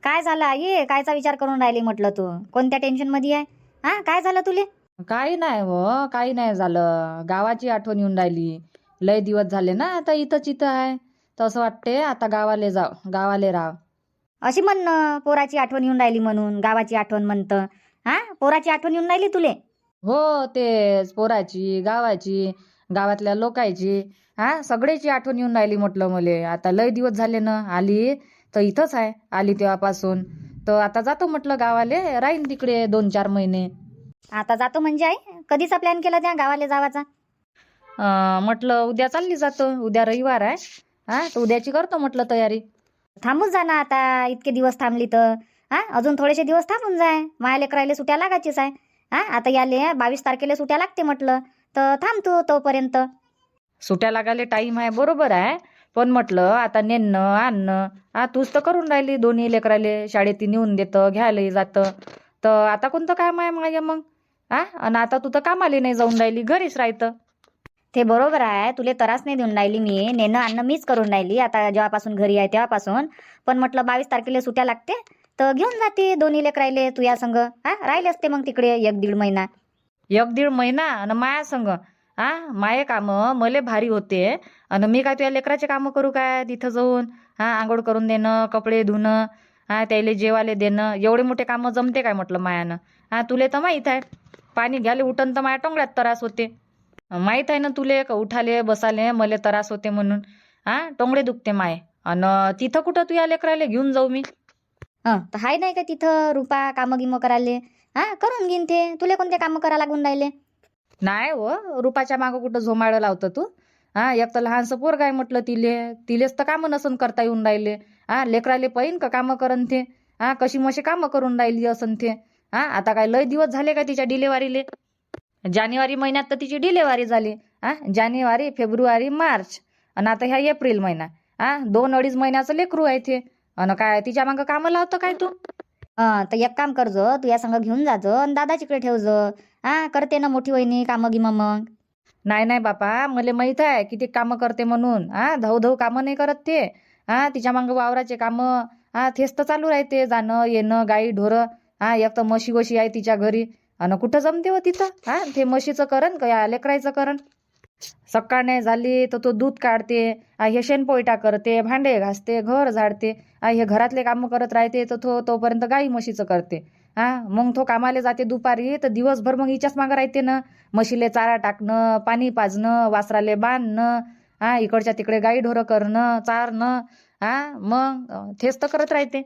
काय झालं आई? कायचा विचार करून राहिली म्हटलं तू? कोणत्या टेन्शन मध्ये आहे? हा, काय झालं तुले? काही नाही हो, काही नाही झालं. गावाची आठवण येऊन राहिली. लय दिवस झाले ना, आता इथंच इथं आहे. तर असं वाटते आता गावाले जाव, गावाले राव. अशी म्हणणं पोराची आठवण येऊन राहिली म्हणून गावाची आठवण म्हणतं. हा, पोराची आठवण येऊन राहिली तुले? हो, तेच पोराची, गावाची, गावातल्या लोकांची, हा सगळ्याची आठवण येऊन राहिली म्हटलं मले. आता लय दिवस झाले ना, आली तर इथंच आहे, आली तेव्हापासून. तर आता जातो म्हटलं गावाले, राहीन तिकडे 2-4 महिने. आता जातो म्हणजे आई कधीचा प्लॅन केला त्या गावाला जावाचा? म्हटलं उद्या चालली जातो, उद्या रविवार आहे. हा, तर उद्याची करतो म्हटलं तयारी. थांबून जा ना आता, इतके दिवस थांबली तर. हा, अजून थोडेसे दिवस थांबून जाय, माया लेकरायले सुट्या लागायचीच आहे. हा, आता याले 22 तारखेला सुट्या लागते म्हटलं, तर थांब तू तोपर्यंत. सुट्या लागायला टाईम आहे, बरोबर आहे. पण म्हटलं आता नेणं आणणं, तूच तर करून राहिली. दोन्ही लेकराले शाळेत नेऊन देतं, घ्यायला जातं. तर आता कोणतं काम आहे माझ्या मग? आणि आता तू तर कामाला नाही जाऊन राहिली, घरीच राहतं. ते बरोबर आहे, तुले त्रास नाही देऊन राहिली मी. नेणं आणणं मीच करून राहिली आता जेव्हापासून घरी आहे तेव्हापासून. पण म्हटलं 22 तारखेला सुट्या लागते तर घेऊन जाते दोन्ही लेकरायले तू या संग. हा, राहिले असते मग तिकडे 1-1.5 महिना. 1-1.5 महिना आणि माया संग. माये कामं मले भारी होते. आणि मी काय तुझ्या लेकराचे कामं करू काय तिथं जाऊन? आंघोळ करून देणं, कपडे धुणं, त्याले जेवाले देणं, एवढे मोठे कामं जमते काय म्हटलं मायानं? तुले तर माहीत आहे, पाणी घ्यायला उठन तर माया टोंगळ्यात त्रास होते. माहीत आहे ना तुले, का उठाले बसाले मले त्रास होते म्हणून. टोंगळे दुखते माये. आणि तिथं कुठं तुझ्या लेकराले घेऊन जाऊ मी? तर हाय नाही का तिथं रुपा कामं गिमं करायले? हा, करून घेईन ते. तुले कोणते कामं करा लागून राहिले? नाही हो, रुपाच्या मागं कुठं झोमाळं लावतं तू? एक तर लहानसं पोरग आहे म्हटलं तिलेच तर कामं नसन करता येऊन राहिले. लेकराले पाहिन का कामं करन ते? कशी मशी कामं करून राहिली असन ते. आता काय लय दिवस झाले का तिच्या डिलेवारीले? जानेवारी महिन्यात तर तिची डिलेवारी झाली. जानेवारी, फेब्रुवारी, मार्च आणि आता ह्या एप्रिल महिना. 2-2.5 महिन्याचं लेकरू आहे ते. आणि काय तिच्या मागं कामं लावतं काय तू? तर एक काम कर जो, तू या संग घेऊन जाजो आणि दादाच्याकडे ठेव जो. करते ना मोठी वहिनी कामं गिमं मग. नाही नाही बापा, मला माहित आहे किती कामं करते म्हणून. धाऊ धाऊ कामं नाही करत ते. तिच्या मागं वावराचे कामं, तेच तर चालू राहते, जाणं येणं, गाई ढोरं. एक तर म्हशी वशी आहे तिच्या घरी. आणि कुठं जमते हो तिथं? ते म्हशीचं करण का या लेकरायचं करण? सकाळ नाही झाली तर तो दूध काढते, हे शेणपोयटा करते, भांडे घासते, घर झाडते, हे घरातले कामं करत राहते. तर तोपर्यंत गाई म्हशीचं करते. मग तो कामाला जाते दुपारी, तर दिवसभर मग हिच्याच मागं राहते ना. म्हशीले चारा टाकणं, पाणी पाजणं, वासराले बांधणं, इकडच्या तिकडे गाई ढोरं करणं, चारणं. मग तेच तर करत राहते.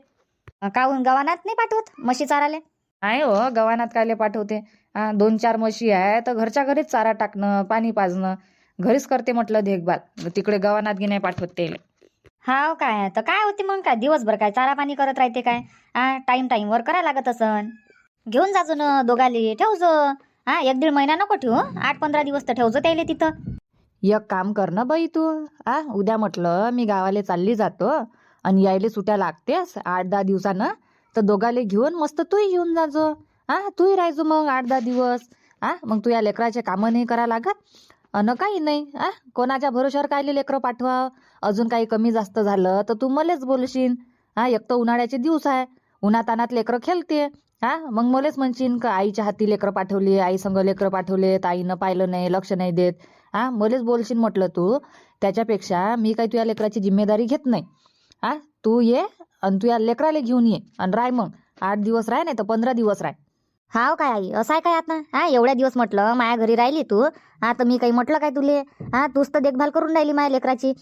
काहून गव्हाणात नाही पाठवत म्हशी चाराले? नाही हो, गव्हाणात कायले पाठवते? 2-4 म्हशी आहे तर घरच्या घरीच चारा टाकणं, पाणी पाजणं घरीच करते म्हटलं देखभाल. तिकडे गव्हाणात गी नाही पाठवत ते. हाव काय? तर काय होते मग, काय दिवसभर काय चारा पाणी करत राहते काय? टाइम वर करायला लागत असन. घेऊन जाजो ना दोघाले, ठेवजो. 1-1.5 महिना नको ठेवू, 8-15 दिवस तर ठेवजो त्याले तिथं. एक काम कर ना बाई तू. उद्या म्हटलं मी गावाला चालली जातो आणि यायले सुट्या लागतेस 8-10 दिवसानं. तर दोघाले घेऊन मस्त तूही घेऊन जाजो. तूही राहायचो मग 8-10 दिवस. मग तू या लेकराचे कामं नाही करा लागत अन काही नाही. कोणाच्या भरोश्यावर कायले लेकरं पाठवा? अजून काही कमी जास्त झालं तर तू मलेच बोलशील. एक तर उन्हाळ्याचे दिवस आहे, उन्हातानात लेकरं खेळते. मग मलेच म्हणशील का आईच्या हाती लेकरं पाठवली, आई संग लेकरं पाठवले, आईनं पाहिलं नाही, लक्ष नाही देत. मलेच बोलशील म्हटलं तू. त्याच्यापेक्षा मी काही तुझ्या लेकराची जिम्मेदारी घेत नाही. तू ये आणि तू या लेकराला घेऊन ये आणि राय मग. 8 दिवस राह नाही तर 15 दिवस राह. हाव काय आई, असं आहे काय आता? एवढ्या दिवस म्हटलं माया घरी राहिली तू. तर मी काही म्हटलं काय तुले? तूच तर देखभाल करून राहिली माया लेकराची.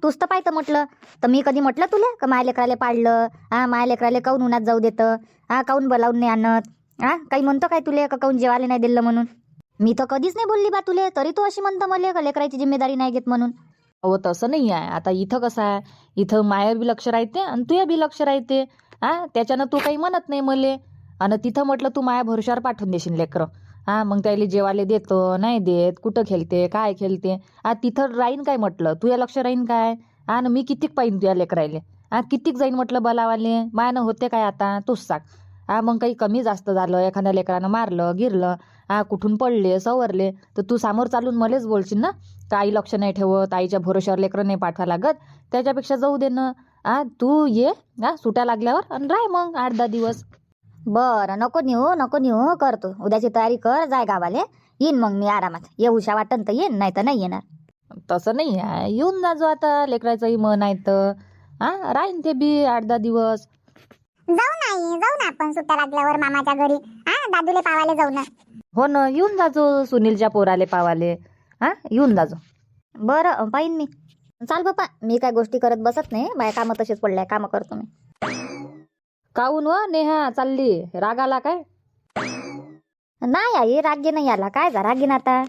तूच तर पाहिजे म्हटलं. तर मी कधी म्हटलं तुले का माया लेकराले पाडलं? माया लेकराले काऊन उन्हात जाऊ देतं? काऊन बोलावून नाही आणत? काही म्हणतो काय तुले का काऊन जेवायला नाही दिलं म्हणून? मी तर कधीच नाही बोलली बा तुले, तरी तू अशी म्हणतो मला का लेकराची जिम्मेदारी नाही घेत म्हणून. हो, तसं नाही आहे. आता इथं कसं आहे, इथं माया बी लक्ष राहते आणि तुया बी लक्ष राहते. त्याच्यानं तू काही म्हणत नाही मले. आणि तिथं म्हटलं तू माया भरोश्यावर पाठवून देशील लेकरं. मग त्याला जेवायला देतो नाही देत, कुठं खेळते काय खेळते. तिथं राहीन काय म्हटलं, तुया लक्ष राहीन काय? आणि मी कितीक पाहिन तुया लेकरायले? कितीक जाईन म्हटलं बलावाले? मायानं होते काय आता तूच सांग. मग काही कमी जास्त झालं, एखाद्या लेकरानं मारलं गिरलं, कुठून पडले सवरले, तर तू समोर चालून मलेच बोलशील ना का आई लक्ष नाही ठेवत, आईच्या भरोश्यावर लेकरं नाही पाठवा लागत. त्याच्यापेक्षा जाऊ दे ना. तू ये सुट्या लागल्यावर आणि राह मग 8-10 दिवस. बरं, नको नेऊ करतो. उद्याची तयारी कर, जाय गावाले. येईन मग मी आरामात. येऊशा वाटन तर येईन, नाही तर नाही येणार. तसं नाही आहे, येऊन जाजो आता. लेकराचंही मन आहे तर राहीन ते बी 8-10 दिवस. जाऊ ना आपण सुट्ट्या लागल्यावर मामाच्या घरी. दादूले पावाले जाऊ ना. हो ना, येऊन जाजो सुनीलच्या पोराले पावाले. येऊन जाजो. बरं, पाहीन मी. चाल बापा, मी काय गोष्टी करत बसत नाही. बाय कामं तसेच पडल्या, कामं करतो मी. काहून व नेहा चालली, राग आला काय? नाही आई, रागी नाही आला. काय जा रागीन आता?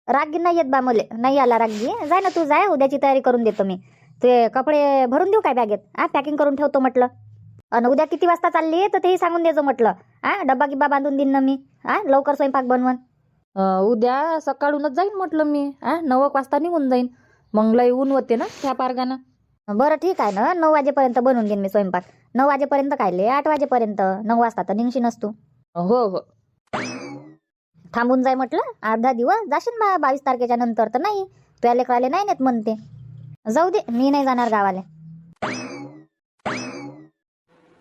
रागी नाही येत बा मले, नाही आला रागी. जाय ना तू, जाय. उद्याची तयारी करून देतो मी. ते कपडे भरून देऊ काय बॅगेत? पॅकिंग करून ठेवतो म्हटलं. आणि उद्या किती वाजता चालली तर तेही सांगून देजो म्हटलं. डब्बा गिब्बा बांधून देईन ना मी. लवकर स्वयंपाक बनवून. उद्या सकाळूनच जाईन म्हटलं मी. 9 वाजता निघून जाईन. मग लय ऊन होते ना त्या पारगानं. बरं ठीक आहे ना, 9 वाजेपर्यंत बनवून देईन मी स्वयंपाक. 9 वाजेपर्यंत कायले, 8 वाजेपर्यंत. 9 वाजता तर निघशीनच तू. हो. थांबून जाय म्हटलं. 8-10 दिवस जाशील बा. 22 तारखेच्या नंतर तर नाही. तुझ्या लेकराले नाही नेत म्हणते. जाऊ दे, मी नाही जाणार गावाले.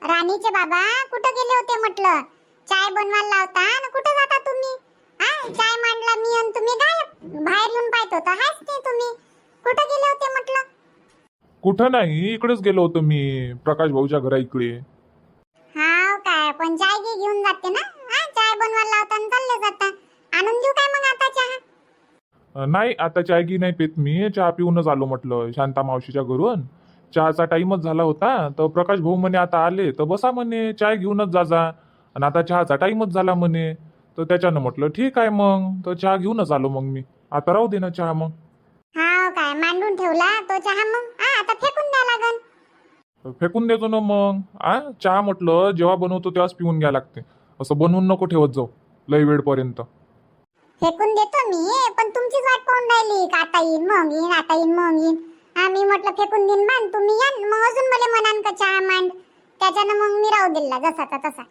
राणीचे बाबा कुठं गेले होते म्हटलं? चाय बनवायला लावता ना, कुठं जाता तुम्ही? चाय मांडला मी आणि तुम्ही गायब. बाहेर येऊन पाहत होता, हाच नाही तुम्ही. कुठं गेले होते म्हटलं? कुठं नाही, इकडेच गेलो होतो मी, प्रकाश भाऊच्या घरा इकडे. हाव काय? पण चाय घेऊन जाते ना. चाय बनवायला लावता आणि चालले जाता. आणून देऊ काय मग आता चहा? नाही, आता चाय की नाही पेत मी. चहा पिऊनच आलो म्हटलं शांता मावशीच्या घरून. चहाचा टाइमच झाला होता तर प्रकाश भाऊ म्हणे आता आले तर बसा म्हणे, चाय घेऊनच जा. आणि आता चहाचा टाइमच झाला म्हणे, तर त्याच्यानं म्हटलं ठीक आहे मग, तर चहा घेऊनच आलो मग मी. आता राहू दे ना चहा मग. हाव काय? मांडून ठेवला तो चहा मग? आता फेकून द्या लागन. फेकून देतो ना मग. चहा म्हटलं जेव्हा बनवतो तेव्हाच पिऊन घ्या लागते. असं बनवून नको ठेवत जाऊ लय वेळपर्यंत. फेकून देतो मी, पण तुमचीच वाट पाहून राहिली का आता येईन मग येईन, आता येईन मग येईन. मी म्हटलं फेकून देईन बांध, तुम्ही या मग अजून मला म्हणान का चहा मांड. त्याच्यानं मग मी राहू दिला जसाचा तसा.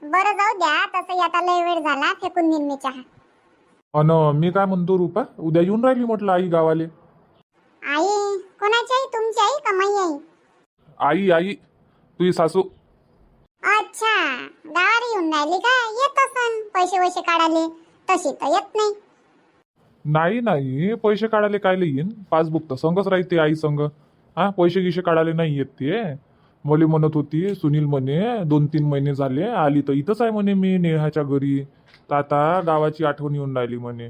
बरं जाऊ द्या, तसंही आता लय वेळ झाला, फेकून देईन मी चहा. अन मी काय म्हणतो रुपा, उद्या येऊन राहिली म्हटलं आई गावाले. आई कोणाची आई? तुमची आई का माई आई? आई तुझी सासू. अच्छा, गावाला येऊन राहिली का? येत असन पैसे वैसे काढाले. तशी तर येत नाही. नाही, पैसे काढायला कायले येईन? पासबुक तर संगच राहते आई संग. पैसे गिसे काढायला नाही येत ते. मुली म्हणत होती सुनील म्हणे 2-3 महिने झाले आली तर इथंच आहे म्हणे मी नेहाच्या घरी. तर आता गावाची आठवण येऊन राहिली म्हणे,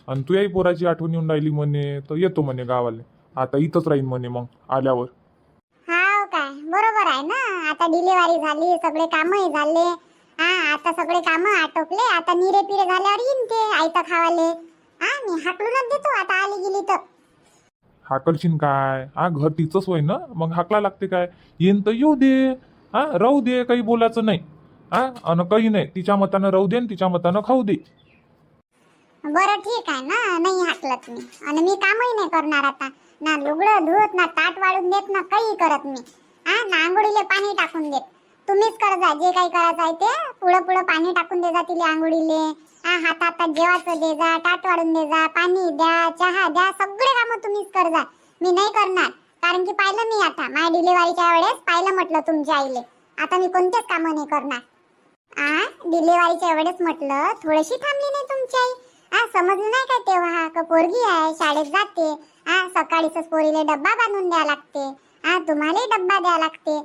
आणि तुझ्याही पोराची आठवण येऊन राहिली म्हणे, तर येतो म्हणे गावाले. आता इथंच राहीन म्हणे मग आल्यावर. हाव काय? बरोबर आहे ना. आता डिलिव्हरी झाली, सगळे कामही झाले. आता सगळे काम आटोपले. आता निरे पिरे झाल्यावर येईन ते आयतं खावाले. मी हाकलूनच देतो आता आली गेली तर. हाकलशीन काय? घर तिचंच होय ना, मग हाकला लागते काय? येईन तर येऊ दे. राहू दे, काही बोलायचं नाही. आणि काही नाही, तिच्या मतानं राहू दे आणि तिच्या मतानं खाऊ दे. बरं ठीक आहे ना, नाही हाकलत मी. आणि मी कामही नाही करणार आता. ना लुगडं धुवत, ना ताट वाढून देत, ना काही करत मी. ना आंघोळीले पाणी टाकून देत. तुम्हीच कर जा जे काही करायचं आहे ते. पुढं पाणी टाकून दे जा तिला आंघोळीले. हातात जेवायचं दे जा, ताट वाढून दे जा, पाणी द्या, चहा द्या, सगळे कामं तुम्हीच कर जा. मी नाही करणार, कारण की पाहिलं मी आता माझ्या डिलिव्हरीच्या वेळेस पाहिलं म्हटलं तुमच्या आईले. आता मी कोणतेच कामं नाही करणार. डिलिव्हरीच्या वेळेस म्हटलं थोडीशी थांबली नाही तुमची आई. समजलं नाही काय तेव्हा का पोरगी आहे, शाळेत जाते. सकाळीच पोरीले डब्बा बांधून द्या लागते. तुम्हालाही डब्बा द्या लागते.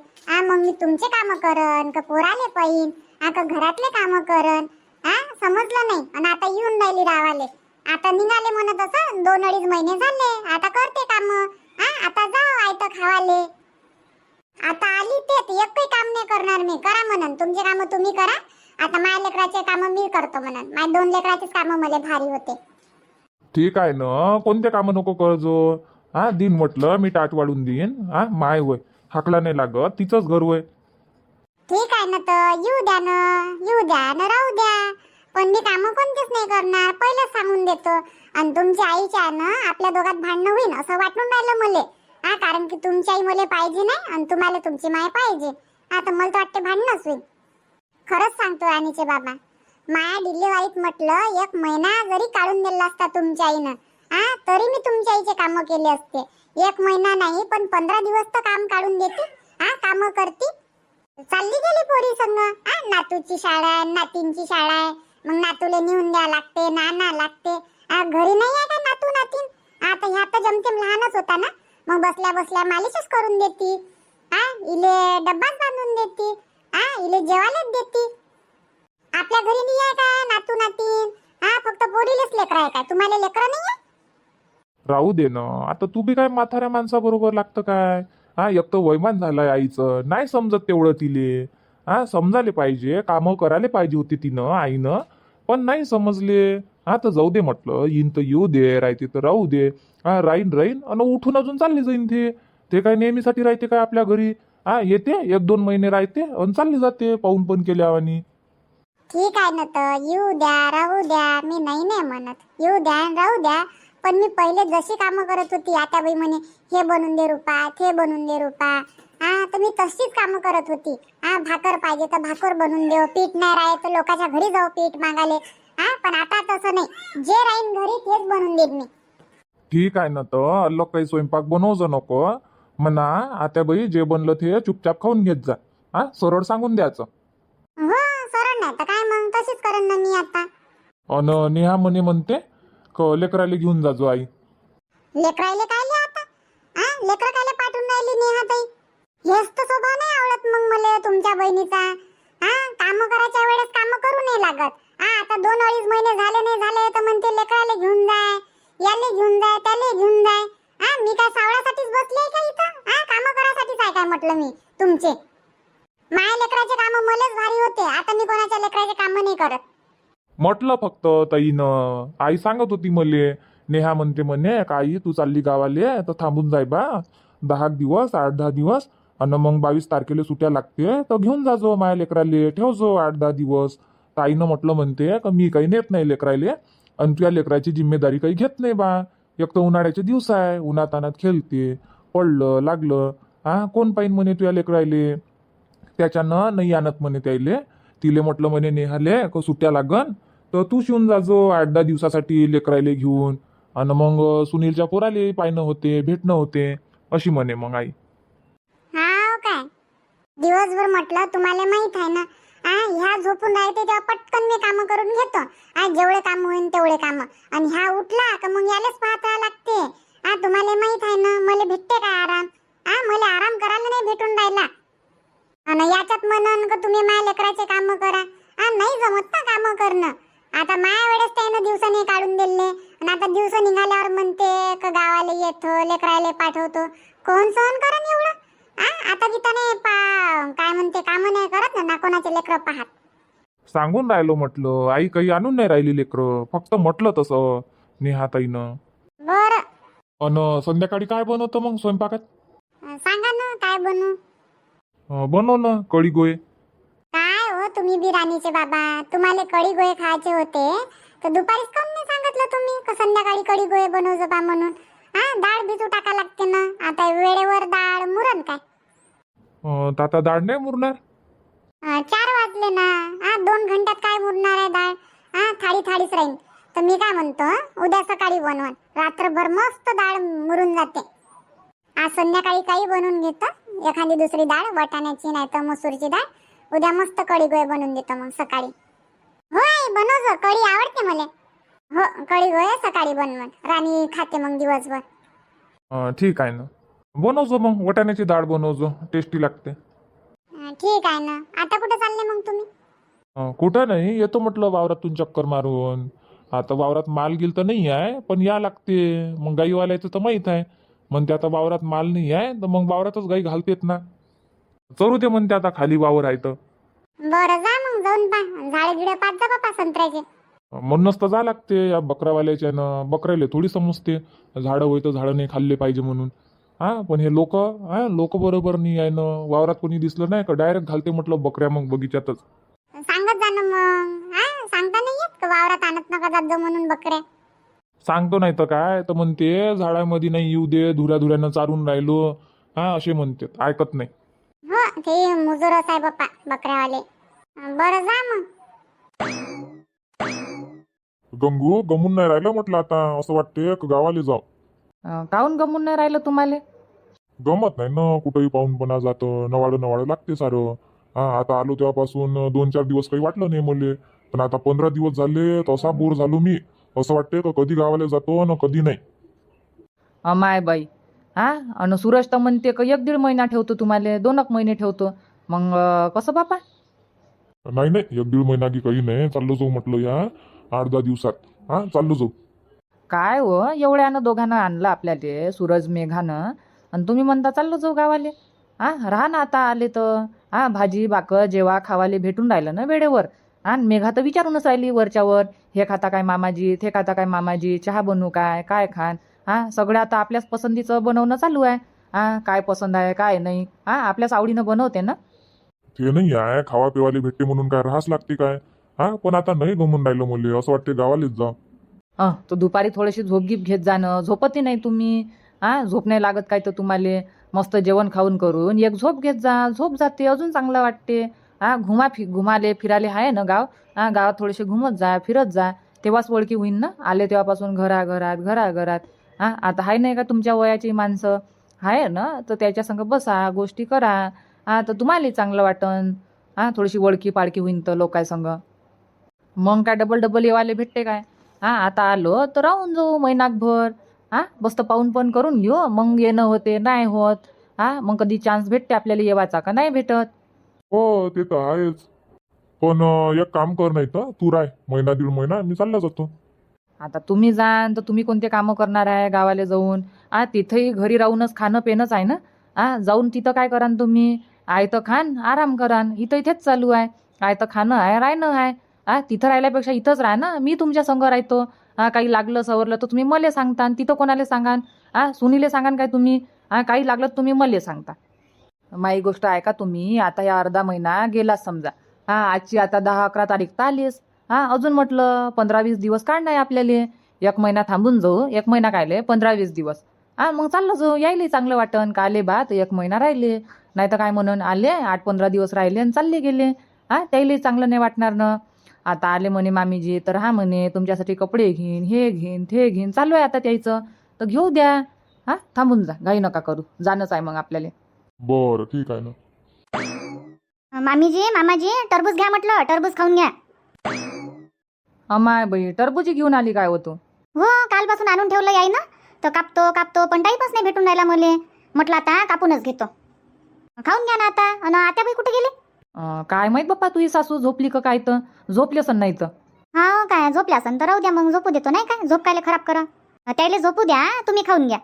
मग मी तुमचे कामं करन का पोराले पाहिन, का घरातले कामं करन. समजलं नाही. आणि आता येऊन राहिली रावाले. आता निघाले म्हणत असं 2-2.5 महिने झाले. आता करते काम. आता जाओ आयतं खावाले. आता आली ते एकही काम नाही करणार मी. करा म्हणन तुमचे काम तुम्ही करा. आता माझ्या लेकराचे काम मी करतो म्हणन. माझ्या 2 लेकराचेच काम मला भारी होते. ठीक आहे ना, कोणते कामं नको करजो. दिन म्हटलं मी ताट वाढून देईन. माय होय, हाकला नाही लागत, तिचंच घर होय. ठीक आहे ना, तर येऊ द्या ना राहू द्या. पण मी कामं कोणतेच नाही करणार, पहिलेच सांगून देतो. आणि तुमच्या आईच्या ना आपल्या दोघात भांडणं होईल असं वाटून राहिलं मले. कारण की तुमची आई मला पाहिजे नाही आणि तुम्हाला तुमची माय पाहिजे. आता मला तर वाटते भांडणच होईल. खरंच सांगतो राणीचे बाबा, माया डिलिव्हरीत म्हटलं 1 महिना जरी काढून दिला असता तुमच्या आईनं, तरी मी तुमच्या आईचे कामं केले असते. एक महिना नाही पण 15 दिवस तर काम काढून देते. काम करते. चालली गेली पोरी संग. नातूची शाळा आहे, नातींची शाळा आहे. मग नातूले नेऊन द्या लागते, नाना लागते. घरी नाही आहे का नातू नातीन? आता ह्या तर जमतेम लहानच होता ना. मग बसल्या बसल्या मालिशच करून देती. इले डब्बाच बांधून देती. इले जेवायलाच देती. आपल्या घरी नाही आहे का नातू नातीन? फक्त पोरीलेच लेकर आहे का? तुम्हाला लेकर नाही आहे? राहू दे ना, आता तू बी काय म्हाताऱ्या माणसाबरोबर लागतं काय? एक तर वयमान झालंय आईचं, नाही समजत तेवढं तिले. समजायला पाहिजे, कामं करायला पाहिजे होती तिनं आईनं, पण नाही समजले. तर जाऊ दे म्हटलं, येईन तर येऊ दे, राहते तर राहू दे. राहीन राहीन आणि उठून अजून चालली जाईन ते काय नेहमीसाठी राहते काय आपल्या घरी? येते 1-2 महिने राहते आणि चालली जाते पाहून पण केल्यावानी. ठीक आहे ना, तर येऊ द्या राहू द्या. मी नाही म्हणत, येऊ द्या राहू द्या. पण मी पहिले जशी कामं करत होती, आता बाई म्हणे हे बनवून दे रुपा, ते बनवून दे रुपा. तर मी तशीच कामं करत होती. भाकर पाहिजे तर भाकर बनवून देऊ, पीठ नाही राहिले तर लोकांच्या घरी जाऊ पीठ मागाले. पण आता तसं नाही, जे राहीन घरी तेच बनवून देईन मी. ठीक आहे ना, तर अल्लग काही स्वयंपाक बनवजो नको म्हणा. आता बाई जे बनलं ते चुपचाप खाऊन घेत जा. सरळ सांगून द्यायचं. हो सरळ नाही तर काय, मग तशीच करेन ना मी आता. अन नेहा म्हणते लेकराले घेऊन जाजो आई. लेकरायले कायले आता? लेकर कायले पाठवून राहिली नेहाताई? हेच तर स्वभाव नाही आवडत मग मला तुमच्या बहिणीचा. काम करायच्या वेळेस काम करू नाही लागत. आता 2-2.5 महिने झाले नाही झाले तर म्हणते लेकराले घेऊन जाय, याले घेऊन जाय, त्याले घेऊन जाय. मी काय सावळासाठीच बसले का इथं? काम करायसाठीच आहे काय म्हटलं मी तुमचे? माझ्या लेकराचे काम मलाच भारी होते. आता मी कोणाच्या लेकराचे काम नाही करत. म्हटलं फक्त ताईनं, आई सांगत होती मले. नेहा म्हणते म्हणे आई तू चालली गावाले तर थांबून जाय बा 10 दिवस 8-10 दिवस, आणि मग 22 तारखेला सुट्या लागते तर घेऊन जाजो माया लेकराले, ठेवजो 8-10 दिवस. ताईनं म्हटलं म्हणते का मी काही नेत नाही लेकराले, आणि तुझ्या लेकराची जिम्मेदारी काही घेत नाही बा. एक तर उन्हाळ्याचे दिवस आहे, उन्हातानात खेळते, पडलं लागलं कोण पाहिन म्हणे तुझ्या लेकराले. त्याच्यानं नाही आणत म्हणे त्याले. तिले म्हटलं म्हणे नेहाले सुट्ट्या लागन तर तू शिवून जाजो 8-10 दिवसासाठी लेकराले घेऊन, आणि मग सुनीलच्या पोराले पाहणं होते, भेटणं होते, अशी म्हणे मग आई. काय दिवसभर म्हटलं तुम्हाला माहित आहे ना. ह्या झोपून राहते तेव्हा पटकन मी काम करून घेतो. जेवढे काम होईल तेवढे काम. आणि ह्या उठला का मग यालेच पाहत राहावं लागते. तुम्हाला माहित आहे ना मला भेटते काय आराम? मला आराम करायला नाही भेटून राहिला. आणि याच्यात म्हणून का तुम्ही माझ्या लेकराचे काम करा. नाही जमत ना काम करणं. आता माझ्या वेळेस त्यानं दिवस नाही काढून दिले, आणि आता दिवस निघाल्यावर म्हणते का गावाला येतो, लेकराले पाठवतो. कोण सहन करण एवढं? आता तिथं काय म्हणते काम नाही करत ना कोणाचे लेकर पाहत. सांगून राहिलो म्हटलं, आई काही आणून नाही राहिली लेकरं, फक्त म्हटलं तसं नेहाताईनं. बरं अन संध्याकाळी काय बनवतं मग स्वयंपाकात? सांगा ना काय बनवू? बनव ना कढी गोळे. काय हो तुम्ही बी राणीचे बाबा, तुम्हाला कढी गोळे खायचे होते तर दुपारीच काऊन नाही सांगितलं तुम्ही का संध्याकाळी कढी गोळे बनवजो बा म्हणून? डाळ भिजू टाका लागते ना. आता वेळेवर डाळ मुरण काय? आता डाळ नाही मुरणार. 4 वाजले ना. 2 घंट्यात काय मुरणार आहे डाळ? थाळीच राहील. तर मी काय म्हणतो, उद्या सकाळी बनवा, रात्रभर मस्त डाळ मुरून जाते. आज संध्याकाळी काही बनवून घेतो, एखादी दुसरी डाळ, वाटाण्याची नाही तर मसूरची डाळ. उद्या मस्त कढी गोळे बनवून देतो मग सकाळी. होय बनवजो, कढी आवडते मला. हो कढी गोळे सकाळी बनवून राणी खाते मग दिवसभर. ठीक आहे ना, बनवजो मग वाटाण्याची डाळ बनवजो, टेस्टी लागते. ठीक आहे ना. आता कुठे चालले मग तुम्ही? कुठं नाही, येतो म्हटलं वावरातून चक्कर मारून. आता वावरात माल गिल तर नाही आहे, पण या लागते. मग गाईवाल्याचं तर माहीत आहे, म्हणते आता वावरात माल नाही आहे तर मग वावरातच गाई घालतेत ना. चरू ते म्हणते आता खाली वावर आहे तर. बरं जा मग जाऊन पा, झाडे गिडे पाच जा बापा संत्र्याचे. म्हणूनच तर जा लागते या बकरावाल्याच्यानं. बकऱ्याले थोडी समजते झाडं होय तर झाडं नाही खाल्ले पाहिजे म्हणून. पण हे लोक बरोबर नाही आहे ना. वावरात कोणी दिसलं नाही का डायरेक्ट घालते म्हटलं बकऱ्या मग बगीच्यातच. सांगत जा ना मग. सांगता नाही येत का वावरात आणत नका जात जा म्हणून बकऱ्या? सांगतो नाही तर काय, तर म्हणते झाडामध्ये नाही येऊ दे, धुऱ्यानं चारून राहिलो असे म्हणते, ऐकत नाही. हो ते मुजूरच आहे बाप्पा बकऱ्यावाले. बरं जा मग. गंगू गमून नाही राहिलं म्हटलं, आता असं वाटते गावाला जाऊ. काहून गमून नाही राहिलं तुम्हाला? गमत नाही ना, कुठंही पाहूनपणा जातं, नवाडं लागते सारं. हा, आता आलो तेव्हापासून 2-4 दिवस काही वाटलं नाही मले, पण आता 15 दिवस झाले तसा बोर झालो मी. असं वाटते का कधी गावाला जातो ना कधी नाही. अमाय बाई, हा, आणि सूरज तर म्हणते का 1-1.5 महिना ठेवतो तुम्हाला, 2 महिने ठेवतो. मग कसं बापा? नाही नाही, 1-1.5 महिना की काही नाही, चाललो जाऊ म्हटलं या 8-10 दिवसात. हा, चाललो जाऊ. काय हो, एवढ्यानं दोघांना आणलं आपल्याला, सूरज मेघानं, आणि तुम्ही म्हणता चाललो जाऊ गावाले. हा, राहा ना आता आले तर. हा, भाजी भाकर जेव्हा खावाले भेटून राहिलं ना वेळेवर. हा, मेघा तर विचारूनच राहिली वरच्यावर, हे खाता काय मामाजी, ते खाता काय मामाजी, चहा बनवू काय, काय खान. हा, सगळं आता आपल्याच पसंतीचं बनवणं चालू आहे. हा, काय पसंत आहे काय नाही, हा, आपल्याच आवडीनं बनवते ना. ते नाही आहे, खावा पिवाले भेटते म्हणून काय राहास लागते काय. हा, पण आता नाही गमून राहिलं मुले, असं वाटते गावालेच जा. तर दुपारी थोडीशी झोपगीप घेत जाणं, झोपतही नाही तुम्ही. हा, झोप नाही लागत काय तर तुम्हाला. मस्त जेवण खाऊन करून एक झोप घेत जा, झोप जाते अजून चांगलं वाटते. हा, घुमाले फिराले आहे ना गाव. हा, गावात थोडेसे घुमत जा, फिरत जा, तेव्हाच ओळखी होईन ना. आले तेव्हापासून घराघरात. हा, आता आहे नाही का तुमच्या वयाची माणसं आहे ना, तर त्याच्या संग बसा, गोष्टी करा. हा, तर तुम्हालाही चांगलं वाटन. हा, थोडीशी ओळखी पाळखी होईन तर लोकांसंग. मग काय डबल येवाले भेटते काय? हा, आता आलो तर राहून जाऊ महिनाभर. हा, बसतं पाहून पण करून घेऊ, मग येणं होते नाही होत. हा, मग कधी चान्स भेटते आपल्याला येवाचा का नाही भेटत. हो, ते तर आहेच. पण एक काम कर, नाही तर तू राय 1-1.5 महिना, मी चालला जातो. आता तुम्ही जाण तर तुम्ही कोणते कामं करणार आहे गावाला जाऊन? तिथेही घरी राहूनच खाणं पेणंच आहे ना. जाऊन तिथं काय करान तुम्ही? आयतं खान आराम करान, इथेच चालू आहे. आयतं खाणं आहे, राहणं आहे. तिथं राहिल्यापेक्षा इथंच राहा ना, मी तुमच्या संग राहतो. काही लागलं सवरलं तर तुम्ही मला सांगता, तिथं कोणाला सांगान? सुनीले सांगान काय तुम्ही? काही लागलं तर तुम्ही मला सांगता. माही गोष्ट ऐका तुम्ही, आता या अर्धा महिना गेलाच समजा. आजची आता 10-11 तारीख तर आलीच. अजून म्हटलं 15-20 दिवस काढणार आहे आपल्याला. 1 महिना थांबून जाऊ, 1 महिना कायले 15-20 दिवस. मग चाललं जाऊ, यायले चांगलं वाटन का आले बा तर 1 महिना राहिले. नाही तर काय म्हणून आले 8-15 दिवस राहिले आणि चालले गेले. त्याला चांगलं नाही वाटणार ना. आता आले म्हणे मामीजी, तर म्हणे तुमच्यासाठी कपडे घेईन, हे घेईन ते घेईन, चालू आहे आता त्याचं. तर घेऊ द्या. थांबून जा, घाई नका करू, जाणंच आहे मग आपल्याला. बरं, ठीक आहे ना. मामीजी मामाजी टरबूज घ्या म्हटलं, टरबूज खाऊन घ्या. अमाय बाई, टरबूजी घेऊन आली काय होतो? हो, कालपासून आणून ठेवलं याई ना, तर कापतो पण टाईमच नाही भेटून राहिला मले. म्हटलं आता कापूनच घेतो. खाऊन घ्या ना आता. आणि आत्याबाई कुठे गेली? काय माहित बाप्पा, तुझी सासू झोपली का काय तर झोपली असन नाही तर. हा, काय झोपल्या असन तर राहू द्या, मग झोपू देतो. नाही काय झोप कायले खराब करा, त्याला झोपू द्या, तुम्ही खाऊन घ्या.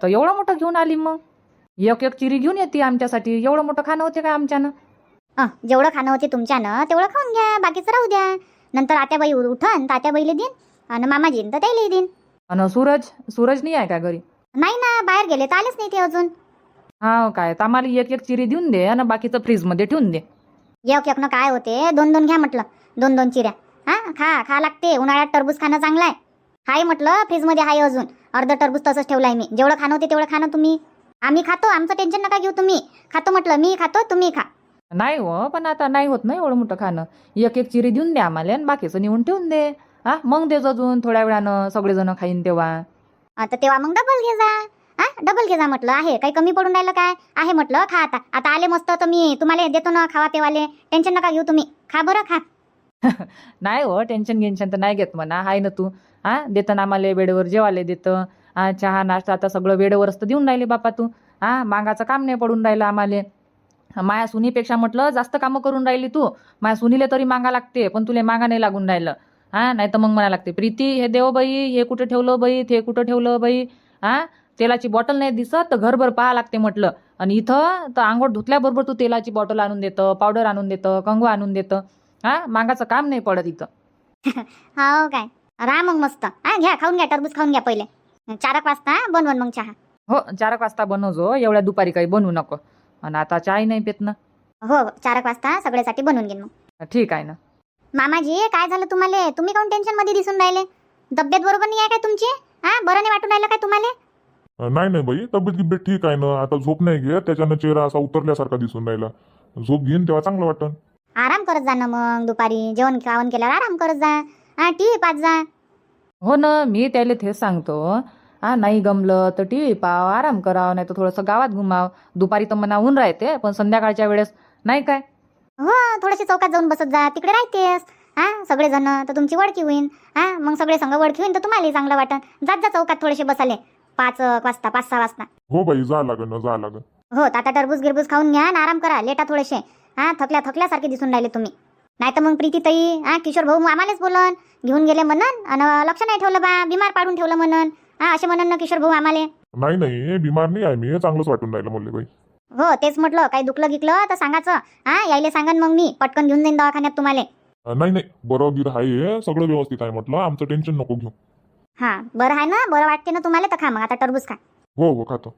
तर एवढं मोठं घेऊन आली मग. एक चिरी घेऊन येते आमच्यासाठी. एवढं मोठं खाणं होते काय आमच्यानं? जेवढं खाणं होते तुमच्यानं तेवढं खाऊन घ्या, बाकीचं राहू द्या. नंतर आत्याबाई उठन तर आत्याबाईला देईन, आणि मामाजी तर त्याला देईन. आणि सूरज नाही आहे का घरी? नाही ना, बाहेर गेले तर आलेच नाही ते अजून. काय तर आम्हाला एक चिरी देऊन दे आणि बाकीचं फ्रीज मध्ये ठेवून दे. एक न काय होते, 2-2 घ्या म्हटलं, 2-2 चिऱ्या. खा लागते, उन्हाळ्यात टरबूज खाणं चांगलं आहे. हाय म्हटलं, फ्रीज मध्ये हाय अजून अर्ध टरबूज तसंच ठेवलाय मी. जेवढं खाणं होते तेवढं खाणं तुम्ही. आम्ही खातो, आमचं टेन्शन नका घेऊ तुम्ही. खातो म्हटलं, मी खातो तुम्ही खा. नाही हो, पण आता नाही होत ना एवढं मोठं खाणं. एक चिरी देऊन दे आम्हाला आणि बाकीचं नेऊन ठेवून दे. मग दे अजून थोड्या वेळानं सगळेजण खाईन तेव्हा. आता तेव्हा मग डबल घे जा. डबल घे जा म्हटलं. आहे काही कमी पडून राहिलं काय? आहे म्हटलं, खा आता. आता आले मस्त तर मी तुम्हाला देतो ना खावा पेवाले. टेन्शन नका घेऊ तुम्ही. खा बरं, खा. नाही हो, टेन्शन तर नाही घेत म्हणा. आहे ना तू. देतं ना आम्हाला वेळेवर जेवायला देतं. चहा नाश्ता आता सगळं वेळेवरच तर देऊन राहिले बापा तू. मागाचं काम नाही पडून राहिलं आम्हाला. माया सुनीपेक्षा म्हटलं जास्त कामं करून राहिली तू. माया सुनीले तरी मागा लागते, पण तुला मागा नाही लागून राहिलं. नाही तर मग म्हणा लागते, प्रीती हे देव बाई, हे कुठं ठेवलं बाई, ते कुठं ठेवलं बाई. तेलाची बॉटल नाही दिसत तर घरभर पाहा लागते म्हटलं. आणि इथं तर आंघोळ धुतल्याबरोबर तू तेलाची बॉटल आणून देतं, पावडर आणून देतं, कंगवा आणून देतं. मागाचं काम नाही पडत इथं. हो काय, राहा मग मस्त. घ्या, खाऊन घ्या, टरबूज खाऊन घ्या पहिले. 4 वाजता बनवून मग चहा. हो, 4 वाजता बनवजो, एवढ्या दुपारी काही बनवू नको. आणि आता चाय नाही पेत ना. हो, 4 वाजता सगळ्यासाठी बनवून घेईन मग. ठीक आहे ना. मामाजी काय झालं तुम्हाला? तुम्ही काऊन टेन्शन मध्ये दिसून राहिले? तब्येत बरोबर नाही आहे काय तुमची? बरं नाही वाटून राहिलं काय तुम्हाला? नाही बाई, तब्येत गिब्येत ठीक आहे ना. आता झोप नाही घेत, त्याच्यानं चेहरा असा उतरल्यासारखा दिसून राहिला. झोप घेईन तेव्हा चांगलं वाटन. आराम करत जा ना मग. दुपारी जेवण खावण केल्यावर आराम करत जा. टीव्ही पाहत जा. हो ना, मी त्याला तेच सांगतो. नाही गमलं तर टी व्ही पाव, आराम करावं, नाही तर थोडंसं गावात घुमाव. दुपारी तर मना ऊन राहते, पण संध्याकाळच्या वेळेस नाही काय. हो थोडीशी चौकात जाऊन बसत जा, तिकडे राहतेस. सगळे जण तर तुमची ओळखी होईन. मग सगळे संग ओळखी होईन तर तुम्हालाही चांगलं वाटन. जात जा चौकात थोडेसे बसाले 5 वाजता 5-6 वाजता. हो बाई, जा लागन जा लागन. हो आता टरबूज गिरबूज खाऊन घ्या आणि आराम करा. लेटा थोडेसे. थकल्यासारखे दिसून राहिले तुम्ही. नाही तर मग प्रीती ताई किशोर भाऊ आम्हालाच बोलन, घेऊन गेले म्हणन आणि लक्ष नाही ठेवलं बा, बिमार पाडून ठेवलं म्हणन. असे म्हणन ना किशोर भाऊ आम्हाला. नाही नाही, बिमार नाही आहे मी, चांगलंच वाटून राहिलं मुले बाई. हो तेच म्हटलं, काही दुखलं गिकलं तर सांगायचं. यायले सांगन मग मी पटकन घेऊन जाईन दवाखान्यात तुम्हाला. नाही नाही, बरं गिर आहे, सगळं व्यवस्थित आहे म्हटलं, आमचं टेन्शन नको घेऊ. बरं आहे ना, बरं वाटते ना तुम्हाला तर खा मग आता टरबूज खा. हो हो खातो.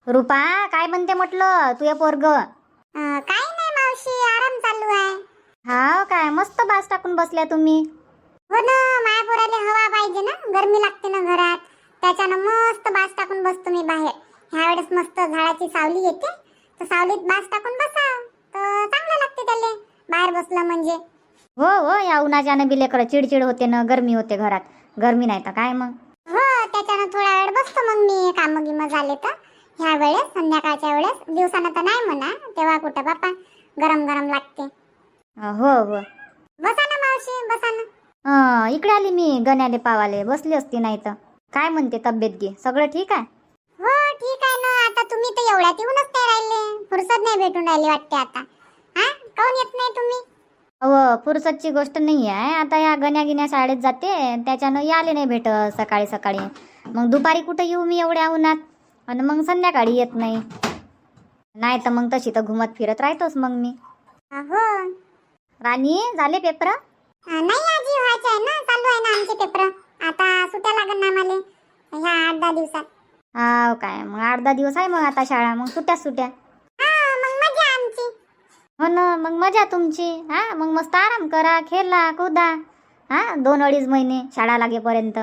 रुपा काय म्हणते म्हटलं तुझे पोरग? काही नाही मावशी, आराम चालू आहे. काय मस्त बास टाकून बसल्या तुम्ही. हो ना, माया पोराले हवा पाहिजे ना, गरमी लागते ना घरात, त्याच्यानं मस्त बास टाकून बसतो मी बाहेर. ह्या वेळेस मस्त झाडाची सावली येते, तर सावलीत बास टाकून बसा तर चांगलं लागते त्याले बाहेर बसलं म्हणजे. हो या उन्हाच्यानं बी लेकरं चिडचिड होते ना, गरमी होते घरात. गरमी नाही तर काय मग. हो त्याच्यानं थोडा वेळ बसतो मग मी, कामं गिमं झाले तर. ह्या वेळेस संध्याकाळच्या वेळेस, दिवसानं तर नाही म्हणा, तेव्हा कुठं बापा गरम गरम लागते. हो बसा ना मावशी, बसा ना. इकडे आली मी गण्याले पावाले, बसली असती नाही तर. काय म्हणते तब्येत गी, सगळं ठीक आहे? हो ठीक आहे ना. आता तुम्ही तर एवढ्यात येऊनच नाही राहिले, फुरसत नाही भेटून राहिली वाटते आता. काऊन येत नाही तुम्ही? फुरसतची गोष्ट नाही आहे. आता या गण्या शाळेत जाते, त्याच्यानं याले नाही भेटत सकाळी सकाळी. मग दुपारी कुठं येऊ मी एवढ्या उन्हात, आणि मग संध्याकाळी येत नाही तर मग तशी तर घुमत फिरत राहतोच मग मी. हो. राणी झाले पेपर? नाही आजी, व्हायचे आहे ना, चालू आहे ना आमचे पेपर. आता सुट्या लागन ना आम्हाला ह्या 8-10 दिवसात. काय मग 8-10 दिवस आहे मग आता शाळा, मग सुट्या. मग मजा आमची. हो ना, मग मजा तुमची. मग मस्त आराम करा, खेळा कुदा. 2-2.5 महिने शाळा लागेपर्यंत.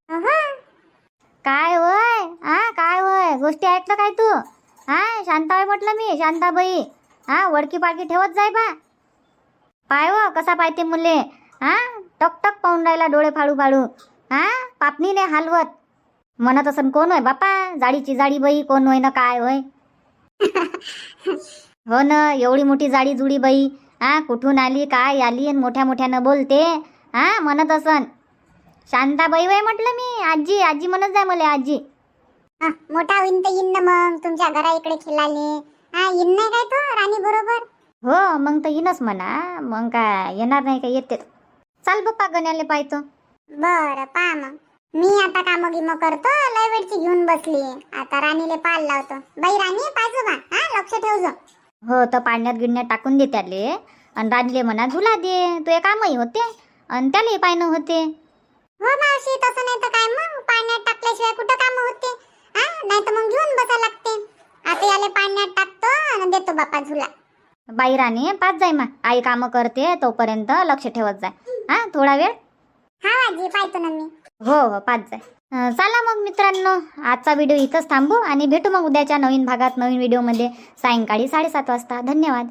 हो. काय होय गोष्टी ऐकलं काय तू? शांताबाई म्हटलं मी, शांताबाई. वडकी पाडकी ठेवत जाय बा. पाय व कसा पाहते मुले. टक पाहून राहिला डोळे फाडू. पापणीने हलवत. म्हणत असन कोण होय बापा, जाडीची जाडी बाई कोण होय ना काय होय. हो ना, एवढी मोठी जाडी जुडी बाई. कुठून आली काय आली आणि मोठ्यानं बोलते. म्हणत असन शांताबाई वय म्हटलं मी. आजी म्हणत जाय मला, आजी. मोठा होईन तर येईन ना मग तुमच्या घरा इकडे खेळाले. येईन नाही काय तो राणी बरोबर? हो मग तर येईनच म्हणा. मग काय येणार नाही काय, येते. चाल बाप्पा गण्याले पाहतो. बरं पा मग. मी आता कामं गिमं करतो, लय वेळची घेऊन बसली. आता राणीले पाल लावतो. बाई राणी पाहिजे बा, लक्ष ठेवजो. हो तर पाण्यात गिण्यात टाकून दे त्याले, आणि राणीले म्हणा झुला दे. तुझे कामही होते आणि त्यालाही पायनं होते. हो मावशी, तसं नाही तर काय, मग पाण्यात टाकल्याशिवाय कुठं काम होते. नाही तर मग घेऊन बसा लागते. आता याले पाण्यात टाकतो आणि देतो बापा झुला. बाई राणी पाच जाय मा, आई कामं करते तोपर्यंत लक्ष ठेवत जाय. थोडा वेळ. हा आजी, पाहतो ना मी. हो पाच जाय. चला मग मित्रांनो, आजचा व्हिडिओ इथंच थांबू आणि भेटू मग उद्याच्या नवीन भागात, नवीन व्हिडिओमध्ये सायंकाळी 7:30 वाजता. धन्यवाद.